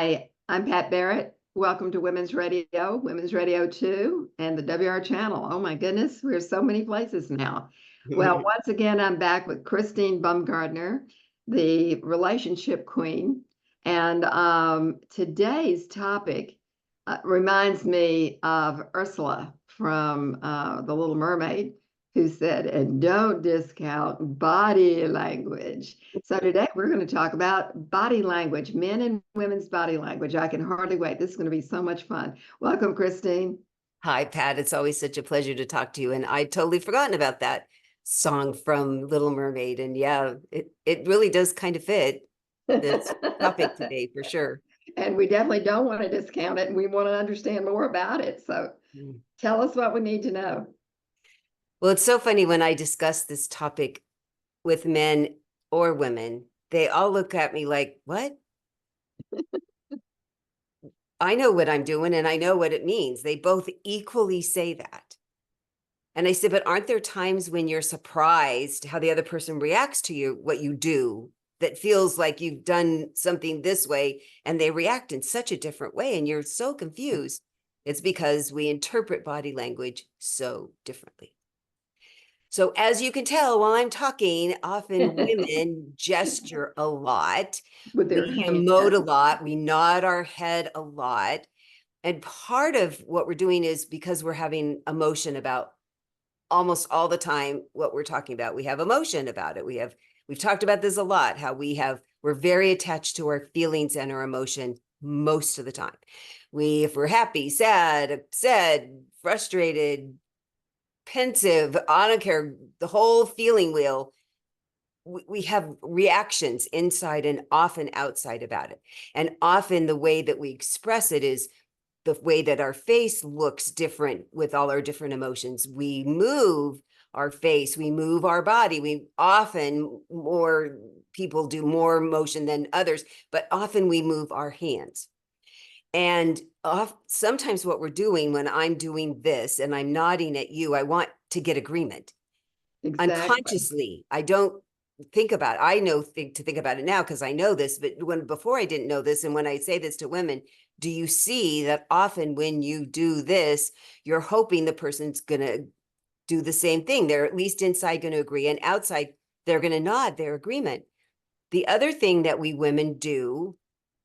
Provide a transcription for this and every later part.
Hi, I'm Pat Barrett. Welcome to Women's Radio 2, and the WR channel. Oh my goodness, we're so many places now. Well, once again, I'm back with Christine Baumgartner, the relationship queen. And today's topic reminds me of Ursula from The Little Mermaid, who said, and don't discount body language. So today we're going to talk about body language, men and women's body language. I can hardly wait. This is going to be so much fun. Welcome, Christine. Hi, Pat. It's always such a pleasure to talk to you. And I'd totally forgotten about that song from Little Mermaid. And yeah, it really does kind of fit this topic today for sure. And we definitely don't want to discount it, and we want to understand more about it. So tell us what we need to know. Well, it's so funny when I discuss this topic with men or women, they all look at me like, what? I know what I'm doing and I know what it means. They both equally say that. And I said, but aren't there times when you're surprised how the other person reacts to you, what you do, that feels like you've done something this way and they react in such a different way and you're so confused? It's because we interpret body language so differently. So as you can tell, while I'm talking, often women gesture a lot, With their we hands. emote a lot, we nod our head a lot. And part of what we're doing is because we're having emotion about almost all the time what we're talking about. We have emotion about it. We've talked about this a lot, how we're very attached to our feelings and our emotion most of the time. If we're happy, sad, upset, frustrated, pensive, I don't care, the whole feeling wheel, we have reactions inside and often outside about it. And often the way that we express it is the way that our face looks different with all our different emotions. We move our face, we move our body. We often, more people do more motion than others, but often we move our hands. And sometimes what we're doing when I'm doing this and I'm nodding at you, I want to get agreement. Exactly. Unconsciously, I don't think about it. I know to think about it now because I know this, but before I didn't know this, and when I say this to women, do you see that often when you do this, you're hoping the person's going to do the same thing? They're at least inside going to agree, and outside they're going to nod their agreement. The other thing that we women do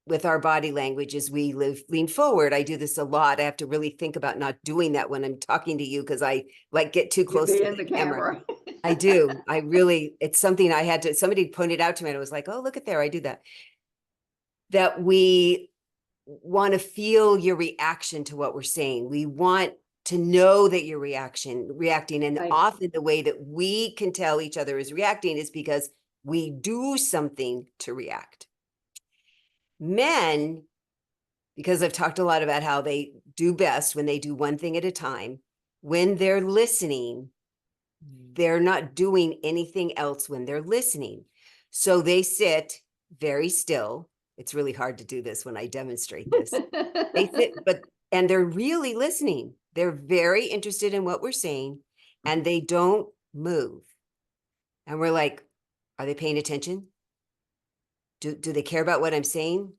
with our body language is we lean forward. I do this a lot. I have to really think about not doing that when I'm talking to you because I get too close to the camera. I do. It's something somebody pointed out to me and I was like, oh, look at there. I do that. That we want to feel your reaction to what we're saying. We want to know that you're reacting. And often the way that we can tell each other is reacting is because we do something to react. Men, because I've talked a lot about how they do best when they do one thing at a time, when they're listening, they're not doing anything else when they're listening. So they sit very still. It's really hard to do this when I demonstrate this. They sit, and they're really listening. They're very interested in what we're saying and they don't move. And we're like, are they paying attention? Do they care about what I'm saying?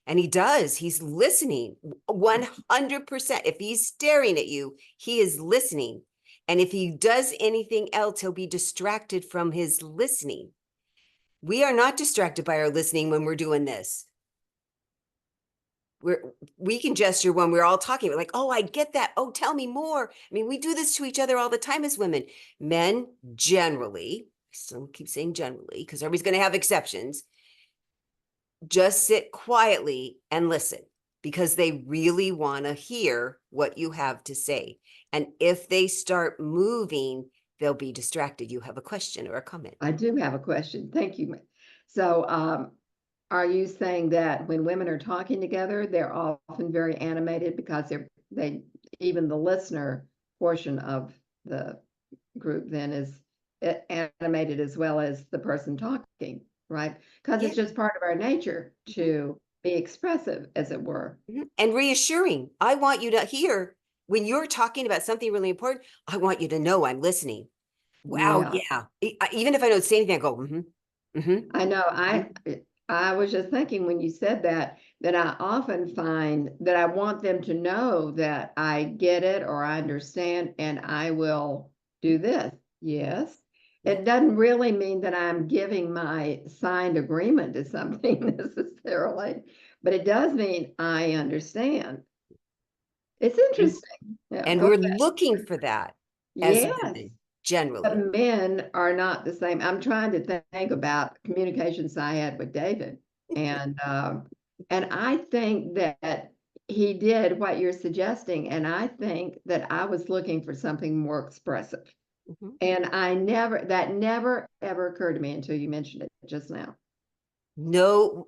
And he does. He's listening 100%. If he's staring at you, he is listening. And if he does anything else, he'll be distracted from his listening. We are not distracted by our listening when we're doing this. We can gesture when we're all talking. We're like, oh, I get that. Oh, tell me more. I mean, we do this to each other all the time as women. Men generally, I still keep saying generally, because everybody's going to have exceptions, just sit quietly and listen because they really want to hear what you have to say. And if they start moving, they'll be distracted. You have a question or a comment? I do have a question. Thank you. So are you saying that when women are talking together, they're often very animated because they even the listener portion of the group then is animated as well as the person talking? Right? Because it's just part of our nature to be expressive, as it were. And reassuring. I want you to hear when you're talking about something really important, I want you to know I'm listening. Wow. Yeah. Even if I don't say anything, I go, I know. I was just thinking when you said that, that I often find that I want them to know that I get it or I understand and I will do this. Yes. Yeah. It doesn't really mean that I'm giving my signed agreement to something necessarily, but it does mean I understand. It's And, interesting. Yeah. and Go we're ahead. looking for that as Yes. women, But generally. men are not the same. I'm trying to think about communications I had with David, and I think that he did what you're suggesting, and I think that I was looking for something more expressive, Mhm. and that never ever occurred to me until you mentioned it just now. No,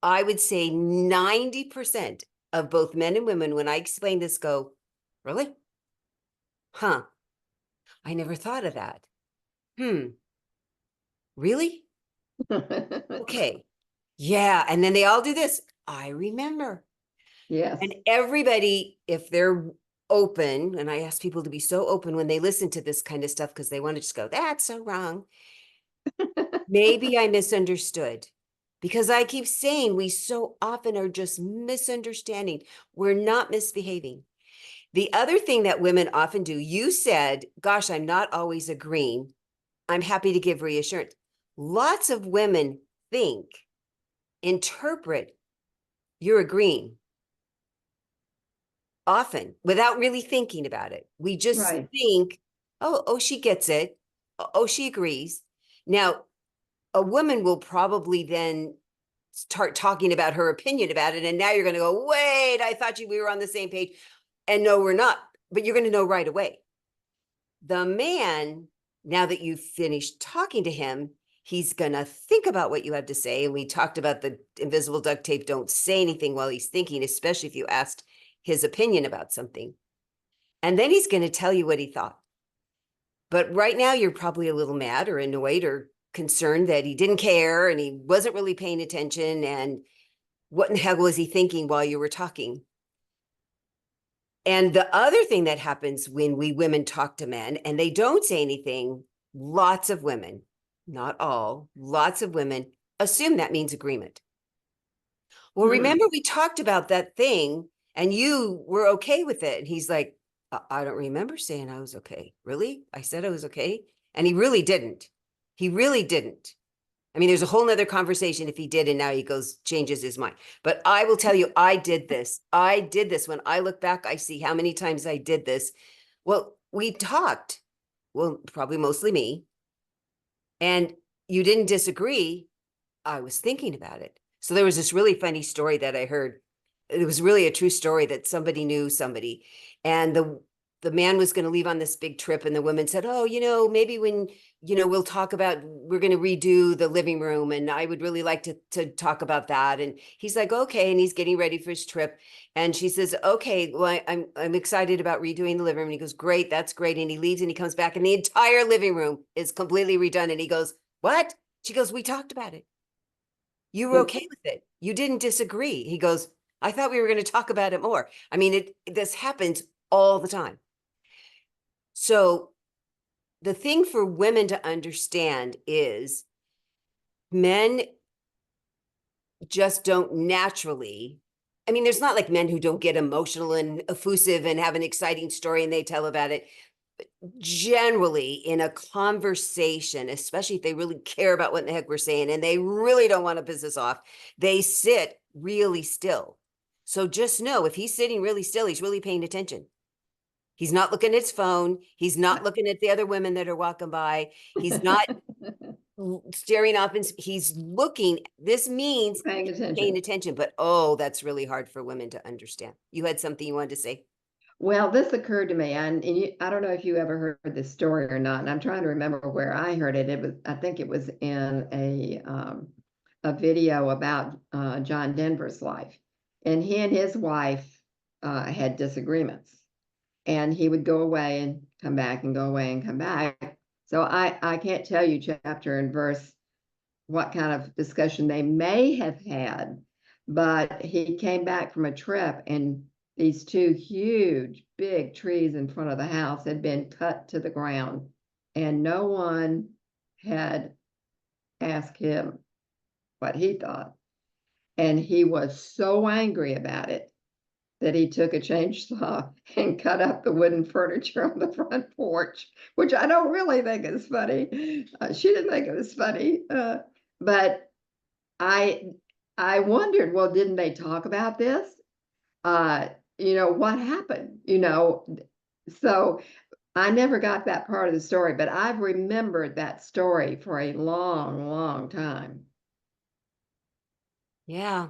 I would say 90% of both men and women, when I explain this, go, really? Huh. I never thought of that. Really? Okay. Yeah. And then they all do this. I remember. Yes. And everybody, if they're open, and I ask people to be so open when they listen to this kind of stuff because they want to just go, that's so wrong. Maybe I misunderstood because I keep saying we so often are just misunderstanding. We're not misbehaving. The other thing that women often do, you said, gosh, I'm not always agreeing. I'm happy to give reassurance. Lots of women think, interpret, you're agreeing often without really thinking about it. We just Right. think, oh, she gets it. Oh, she agrees. Now, a woman will probably then start talking about her opinion about it. And now you're going to go, wait, I thought we were on the same page. And no, we're not. But you're going to know right away. The man, now that you've finished talking to him, he's going to think about what you have to say. And we talked about the invisible duct tape. Don't say anything while he's thinking, especially if you asked his opinion about something. And then he's going to tell you what he thought. But right now, you're probably a little mad or annoyed or concerned that he didn't care and he wasn't really paying attention. And what in the hell was he thinking while you were talking? And the other thing that happens when we women talk to men and they don't say anything, lots of women, not all, lots of women assume that means agreement. Well, Hmm. remember, we talked about that thing and you were okay with it. And he's like, I don't remember saying I was okay. Really? I said I was okay. And he really didn't. He really didn't. I mean, there's a whole nother conversation if he did, and now he goes, changes his mind. But I will tell you, I did this. I did this. When I look back, I see how many times I did this. Well, we talked, well, probably mostly me, and you didn't disagree. I was thinking about it. So there was this really funny story that I heard. It was really a true story that somebody knew somebody. And the man was going to leave on this big trip and the woman said, "Oh, maybe when, we'll talk about we're going to redo the living room and I would really like to talk about that." And he's like, "Okay." And he's getting ready for his trip. And she says, "Okay, well, I'm excited about redoing the living room." And he goes, "Great, that's great." And he leaves and he comes back and the entire living room is completely redone. And he goes, "What?" She goes, "We talked about it. You were okay with it. You didn't disagree." He goes, "I thought we were going to talk about it more." I mean, this happens all the time. So the thing for women to understand is men just don't naturally. I mean, there's not like men who don't get emotional and effusive and have an exciting story and they tell about it. Generally, in a conversation, especially if they really care about what the heck we're saying and they really don't want to piss us off, they sit really still. So just know if he's sitting really still, he's really paying attention. He's not looking at his phone. He's not looking at the other women that are walking by. He's not staring off and he's looking. This means Paying he's paying attention. attention. But oh, that's really hard for women to understand. You had something you wanted to say? Well, this occurred to me, and I don't know if you ever heard this story or not, and I'm trying to remember where I heard it. I think it was in a video about John Denver's life, and he and his wife had disagreements, and he would go away and come back and go away and come back. So I can't tell you chapter and verse what kind of discussion they may have had, but he came back from a trip and these two huge, big trees in front of the house had been cut to the ground, and no one had asked him what he thought. And he was so angry about it that he took a chainsaw and cut up the wooden furniture on the front porch, which I don't really think is funny. She didn't think it was funny, but I wondered, well, didn't they talk about this? What happened? So I never got that part of the story, but I've remembered that story for a long, long time. Yeah.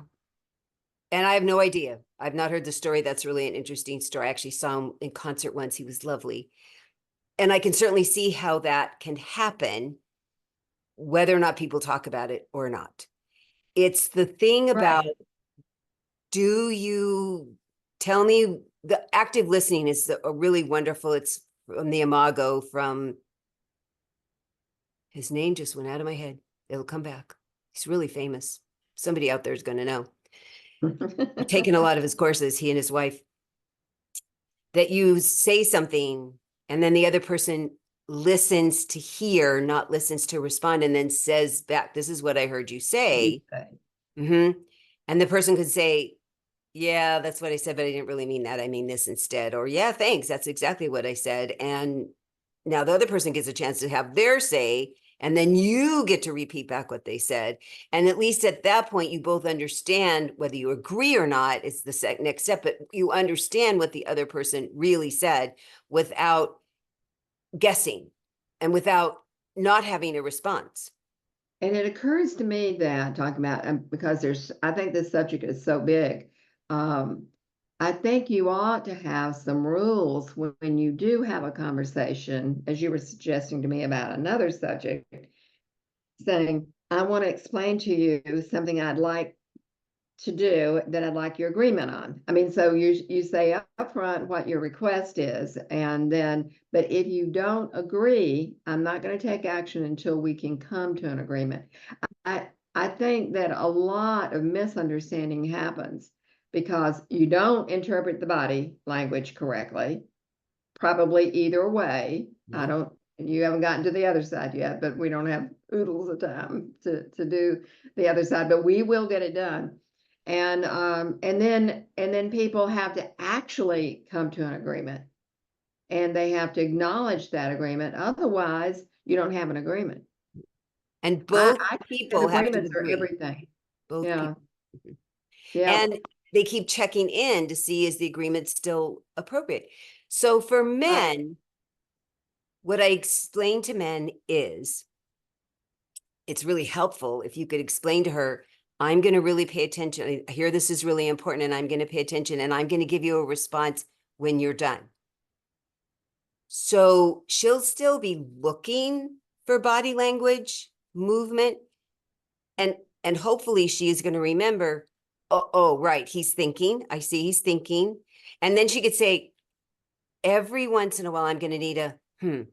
And I have no idea. I've not heard the story. That's really an interesting story. I actually saw him in concert once. He was lovely. And I can certainly see how that can happen, whether or not people talk about it or not. It's the thing about, Right. do you tell me? The active listening is a really wonderful, it's from the Imago, from, his name just went out of my head. It'll come back. He's really famous. Somebody out there is going to know. I've taken a lot of his courses, he and his wife. That you say something and then the other person listens to hear, not listens to respond, and then says back, this is what I heard you say. Mm-hmm. And the person could say, yeah, that's what I said, but I didn't really mean that. I mean this instead. Or, yeah, thanks. That's exactly what I said. And now the other person gets a chance to have their say, and then you get to repeat back what they said. And at least at that point, you both understand, whether you agree or not, is the next step, but you understand what the other person really said without guessing and without not having a response. And it occurs to me that talking about, because I think this subject is so big. I think you ought to have some rules when you do have a conversation, as you were suggesting to me about another subject, saying, I want to explain to you something I'd like to do that I'd like your agreement on. I mean, so you say up front what your request is, and then, but if you don't agree, I'm not going to take action until we can come to an agreement. I think that a lot of misunderstanding happens because you don't interpret the body language correctly, probably either way. No. You haven't gotten to the other side yet, but we don't have oodles of time to do the other side, but we will get it done. And then people have to actually come to an agreement, and they have to acknowledge that agreement. Otherwise, you don't have an agreement. And I, both I think that people have to agreements are agree. everything. Both Yeah. people. Mhm. Yeah. And they keep checking in to see, is the agreement still appropriate? So for Right. men, what I explain to men is, it's really helpful if you could explain to her, I'm going to really pay attention. I hear this is really important, and I'm going to pay attention, and I'm going to give you a response when you're done. So she'll still be looking for body language, movement, and hopefully she is going to remember, oh, right, he's thinking. I see he's thinking. And then she could say, every once in a while, I'm going to need a So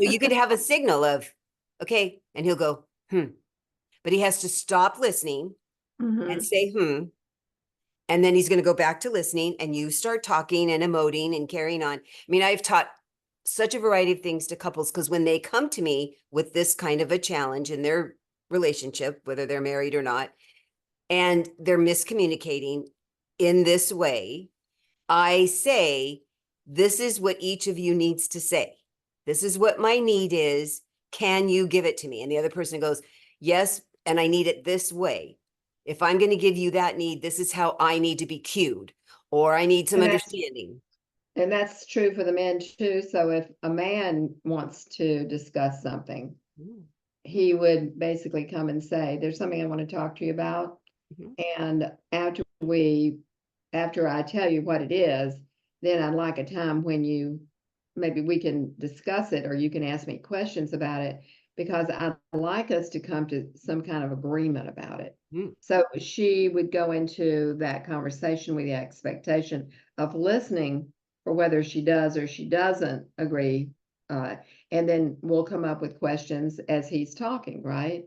you could have a signal of, okay, and he'll go, but he has to stop listening and Mhm. say, and then he's going to go back to listening, and you start talking and emoting and carrying on. I mean, I've taught such a variety of things to couples, because when they come to me with this kind of a challenge in their relationship, whether they're married or not, and they're miscommunicating in this way, I say, this is what each of you needs to say. This is what my need is. Can you give it to me? And the other person goes, yes, and I need it this way. If I'm going to give you that need, this is how I need to be cued, or I need some And understanding. that's true for the men too. So if a man wants to discuss something, he would basically come and say, there's something I want to talk to you about. Mm-hmm. And after I tell you what it is, then I'd like a time when maybe we can discuss it, or you can ask me questions about it, because I'd like us to come to some kind of agreement about it. Mm-hmm. So she would go into that conversation with the expectation of listening for whether she does or she doesn't agree. And then we'll come up with questions as he's talking, right?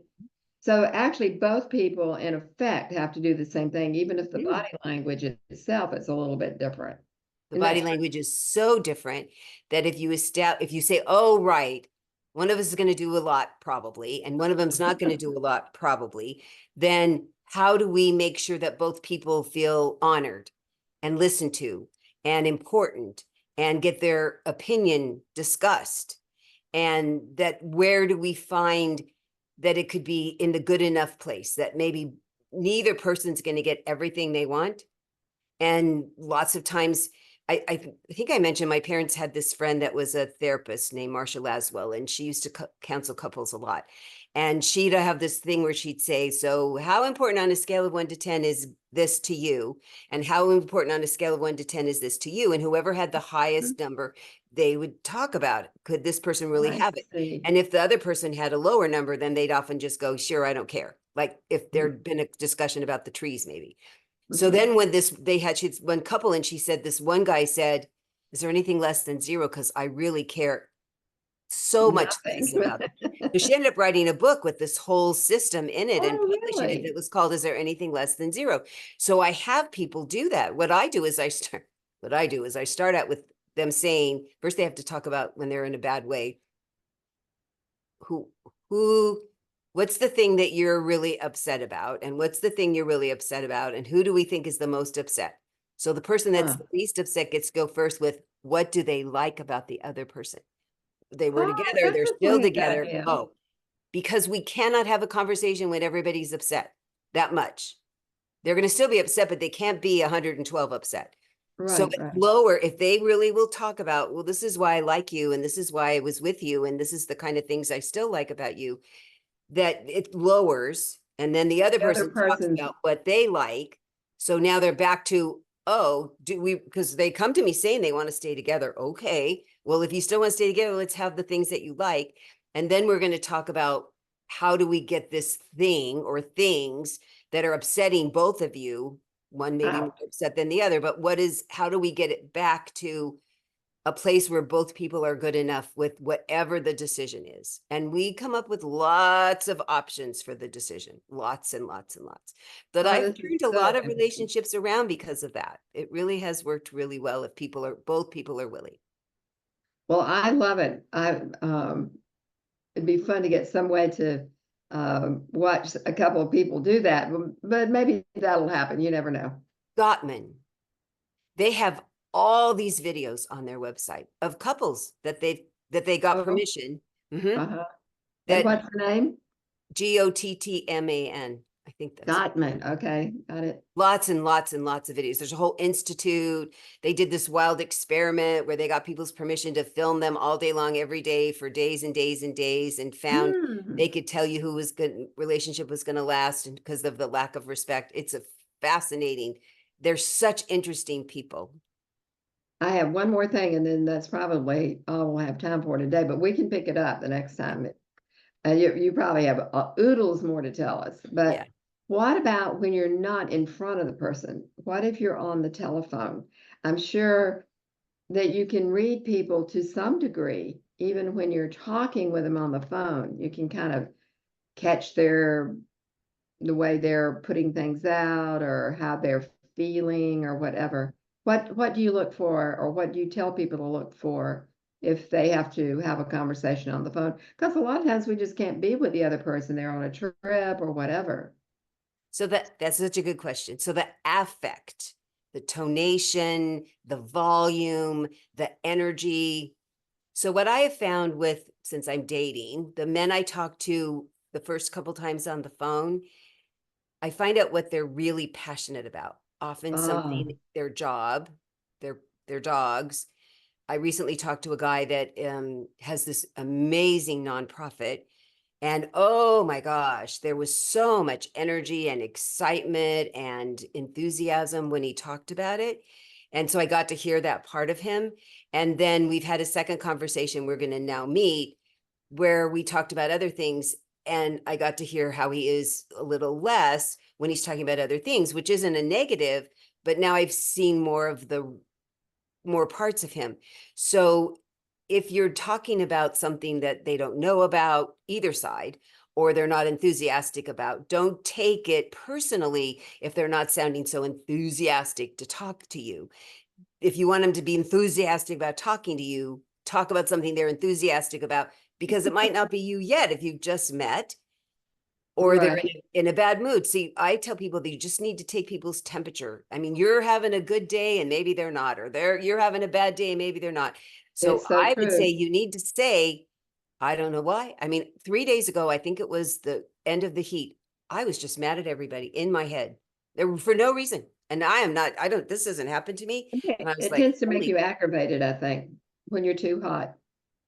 So actually, both people in effect have to do the same thing, even if the body language itself is a little bit different. The And body that's language is so different that if you say, oh, right, one of us is going to do a lot probably, and one of them's not going to do a lot probably, then how do we make sure that both people feel honored and listened to and important and get their opinion discussed? And that where do we find that it could be in the good enough place that maybe neither person's going to get everything they want? And lots of times, I think I mentioned my parents had this friend that was a therapist named Marcia Laswell, and she used to counsel couples a lot. And she'd have this thing where she'd say, so how important on a scale of 1 to 10 is this to you? And how important on a scale of 1 to 10 is this to you? And whoever had the highest number, they would talk about it. Could this person really have it? See. And if the other person had a lower number, then they'd often just go, sure, I don't care. Like if there'd been a discussion about the trees, maybe. So then when she's one couple, and she said, this one guy said, is there anything less than 0? Because I really care so much less about it. So she ended up writing a book with this whole system in it and publishing it. It was called, Is There Anything Less Than 0? So I have people do that. What I do is I start out with them saying, first they have to talk about when they're in a bad way. What's the thing that you're really upset about? And what's the thing you're really upset about? And who do we think is the most upset? So the person that's the least upset gets to go first with, what do they like about the other person? They were together, they're still together. Oh, because we cannot have a conversation when everybody's upset that much. They're going to still be upset, but they can't be 112 upset. So lower, if they really will talk about, well, this is why I like you, and this is why I was with you, and this is the kind of things I still like about you, that it lowers, and then the other person talks about what they like. So now they're back to, oh, because they come to me saying they want to stay together. Okay, well, if you still want to stay together, let's have the things that you like. And then we're going to talk about how do we get this thing or things that are upsetting both of you, one maybe more upset than the other, but how do we get it back to a place where both people are good enough with whatever the decision is? And we come up with lots of options for the decision, lots and lots and lots. But I've turned a lot of relationships around because of that. It really has worked really well if both people are willing. Well, I love it. It'd be fun to get some way to watch a couple of people do that, but maybe that'll happen. You never know. Gottman, they have all these videos on their website of couples that they got permission. And what's the name? Gottman. I think that's Gottman. Okay, got it. Lots and lots and lots of videos. There's a whole institute. They did this wild experiment where they got people's permission to film them all day long, every day for days and days and days, and found they could tell you who was good relationship was going to last because of the lack of respect. It's a fascinating. They're such interesting people. I have one more thing, and then that's probably all we'll have time for today, but we can pick it up the next time. You probably have oodles more to tell us, but what about when you're not in front of the person? What if you're on the telephone? I'm sure that you can read people to some degree, even when you're talking with them on the phone. You can kind of catch the way they're putting things out or how they're feeling or whatever. What do you look for, or what do you tell people to look for if they have to have a conversation on the phone? Because a lot of times we just can't be with the other person. They're on a trip or whatever. So that's such a good question. So the affect, the tonation, the volume, the energy. So what I have found since I'm dating, the men I talk to the first couple times on the phone, I find out what they're really passionate about. Often something, their job, their dogs. I recently talked to a guy that has this amazing nonprofit, and oh my gosh, there was so much energy and excitement and enthusiasm when he talked about it. And so I got to hear that part of him. And then we've had a second conversation we're going to now meet where we talked about other things. And I got to hear how he is a little less when he's talking about other things, which isn't a negative, but now I've seen more parts of him. So if you're talking about something that they don't know about either side, or they're not enthusiastic about, don't take it personally if they're not sounding so enthusiastic to talk to you. If you want them to be enthusiastic about talking to you, talk about something they're enthusiastic about. because it might not be you yet if you've just met, or they're Right. in a bad mood. See, I tell people that you just need to take people's temperature. I mean, you're having a good day and maybe they're not, or you're having a bad day and maybe they're not. So It's so I would say true. you need to say, I don't know why. I mean, 3 days ago, I think it was the end of the heat. I was just mad at everybody in my head for no reason. And I am not, I don't, this doesn't happen to me. Okay. And I was It like, tends to make holy, you aggravated, I think, when you're too hot.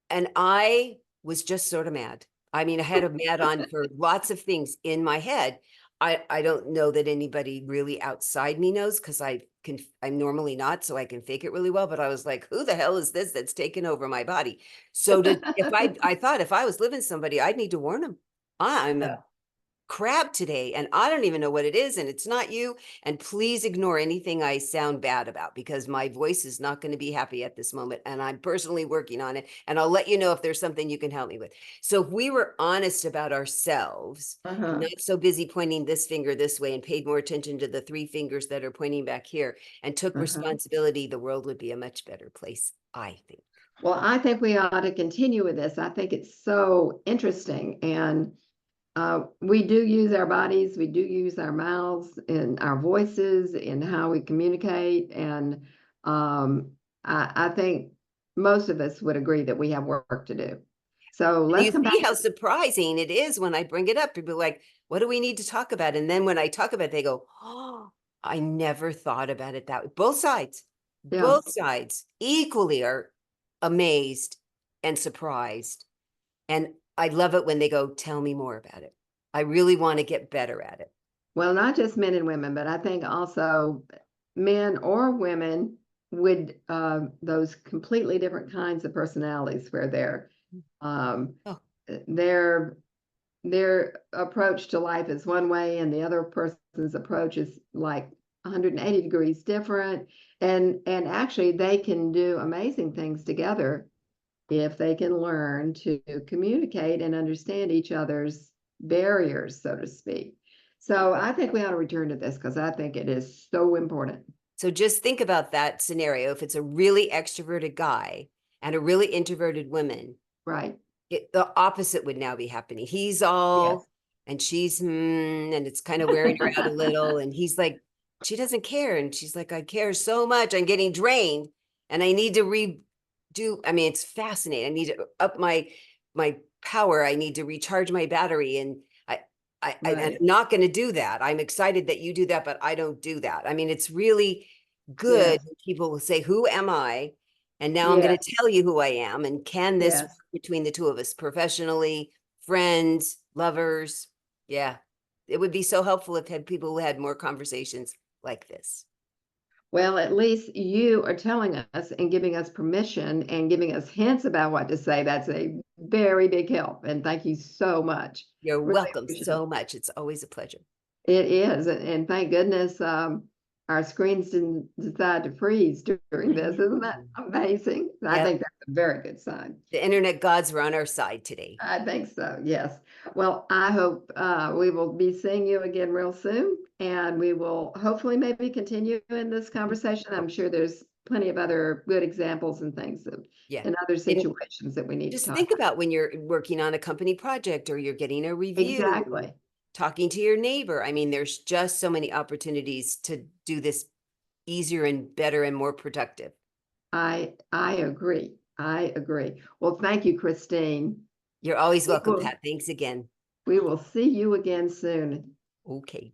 and I was just sort of mad. I mean, I had a mad on for lots of things in my head. I don't know that anybody really outside me knows, because I'm normally not, so I can fake it really well. But I was like, who the hell is this that's taken over my body? So I thought if I was living somebody, I'd need to warn them. I'm a Yeah. crap today and I don't even know what it is, and it's not you, and please ignore anything I sound bad about, because my voice is not going to be happy at this moment and I'm personally working on it, and I'll let you know if there's something you can help me with. So if we were honest about ourselves and Uh-huh. not so busy pointing this finger this way and paid more attention to the three fingers that are pointing back here and took Uh-huh. responsibility, the world would be a much better place, I think. Well, I think we ought to continue with this. I think it's so interesting. And we do use our bodies, we do use our mouths and our voices in how we communicate. And I think most of us would agree that we have work to do. So And let's you come see back. how surprising it is when I bring it up. People are like, what do we need to talk about? And then when I talk about it, they go, oh, I never thought about it that way. Yeah. Both sides equally are amazed and surprised. And I love it when they go, tell me more about it. I really want to get better at it. Well, not just men and women, but I think also men or women with those completely different kinds of personalities where um, Oh, their their approach to life is one way and the other person's approach is like 180 degrees different, and actually they can do amazing things together if they can learn to communicate and understand each other's barriers, so to speak. So I think we ought to return to this because I think it is so important. so just think about that scenario. If it's a really extroverted guy and a really introverted woman, Right. the opposite would now be happening. He's Yes. all, and she's, and it's kind of wearing her out a little. And he's like, she doesn't care. And she's like, I care so much. I'm getting drained and I need to redo. I mean, it's fascinating. I need to up my power. I need to recharge my battery. And I'm Right. not going to do that. I'm excited that you do that, but I don't do that. I mean, it's really good Yes. when people will say, who am I? And now I'm going Yes. to tell you who I am. And can this work Yes. between the two of us professionally, friends, lovers? Yeah. It would be so helpful if had people who had more conversations like this. Well, at least you are telling us and giving us permission and giving us hints about what to say. That's a very big help. And thank you so much. You're Really welcome appreciate it. so much. It's always a pleasure. It is. And thank goodness our screens didn't decide to freeze during I this. Isn't that know. amazing? I Yep. think that's a very good sign. The internet gods were on our side today. I think so. Yes. Well, I hope we will be seeing you again real soon, and we will hopefully maybe continue in this conversation. I'm sure there's plenty of other good examples and things that, Yeah. in other And situations that we need to just talk think about. about when you're working on a company project or you're getting a review, Exactly. talking to your neighbor. I mean, there's just so many opportunities to do this easier and better and more productive. I agree. I agree. Well, thank you, Christine. You're always We welcome, will Pat. Thanks again. we will see you again soon. Okay.